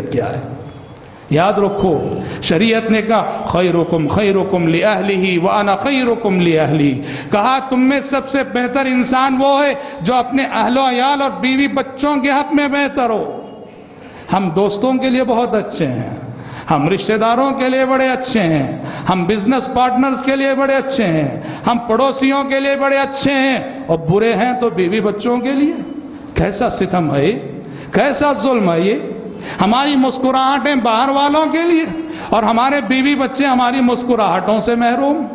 کیا ہے؟ یاد رکھو شریعت نے کہا خیرکم خیرکم لأہلہ وانا خیرکم لأہلی، کہا تم میں سب سے بہتر انسان وہ ہے جو اپنے اہل و عیال اور بیوی بچوں کے حق میں بہتر ہو۔ ہم دوستوں کے لیے بہت اچھے ہیں، ہم رشتہ داروں کے لیے بڑے اچھے ہیں، ہم بزنس پارٹنرز کے لیے بڑے اچھے ہیں، ہم پڑوسیوں کے لیے بڑے اچھے ہیں، اور برے ہیں تو بیوی بچوں کے لیے۔ کیسا ستم ہے، کیسا ظلم ہے یہ؟ ہماری مسکراہٹیں باہر والوں کے لیے اور ہمارے بیوی بچے ہماری مسکراہٹوں سے محروم۔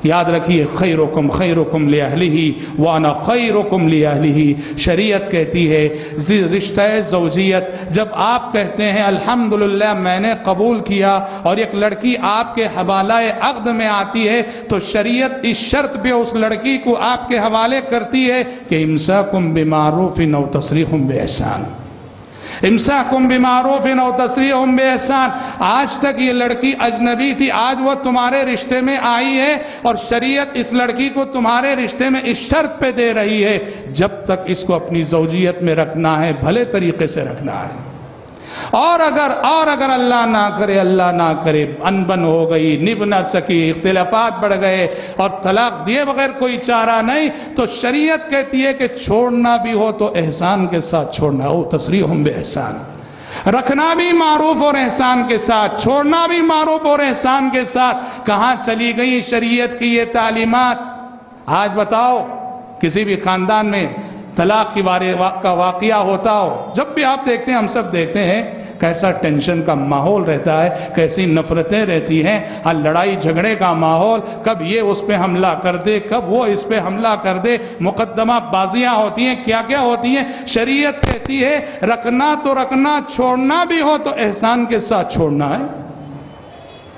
یاد رکھیے خیرکم خیرکم لأہلہ وانا خیرکم لأہلہ۔ شریعت کہتی ہے رشتہ زوجیت جب آپ کہتے ہیں الحمدللہ میں نے قبول کیا اور ایک لڑکی آپ کے حوالہ عقد میں آتی ہے، تو شریعت اس شرط پہ اس لڑکی کو آپ کے حوالے کرتی ہے کہ امساکم بمعروف او تسریح باحسان، امساکم بمعروف او تسریح باحسان۔ آج تک یہ لڑکی اجنبی تھی، آج وہ تمہارے رشتے میں آئی ہے، اور شریعت اس لڑکی کو تمہارے رشتے میں اس شرط پہ دے رہی ہے جب تک اس کو اپنی زوجیت میں رکھنا ہے بھلے طریقے سے رکھنا ہے۔ اور اگر اللہ نہ کرے انبن ہو گئی، نبھ نہ سکی، اختلافات بڑھ گئے اور طلاق دیے بغیر کوئی چارہ نہیں، تو شریعت کہتی ہے کہ چھوڑنا بھی ہو تو احسان کے ساتھ چھوڑنا ہو، تسریح باحسان۔ رکھنا بھی معروف اور احسان کے ساتھ، چھوڑنا بھی معروف اور احسان کے ساتھ۔ کہاں چلی گئی شریعت کی یہ تعلیمات؟ آج بتاؤ کسی بھی خاندان میں طلاق کا واقعہ ہوتا ہو، جب بھی آپ دیکھتے ہیں، ہم سب دیکھتے ہیں کیسا ٹینشن کا ماحول رہتا ہے، کیسی نفرتیں رہتی ہیں، لڑائی جھگڑے کا ماحول، کب یہ اس پہ حملہ کر دے، کب وہ اس پہ حملہ کر دے، مقدمہ بازیاں ہوتی ہیں، کیا کیا ہوتی ہیں۔ شریعت کہتی ہے رکھنا تو رکھنا، چھوڑنا بھی ہو تو احسان کے ساتھ چھوڑنا ہے۔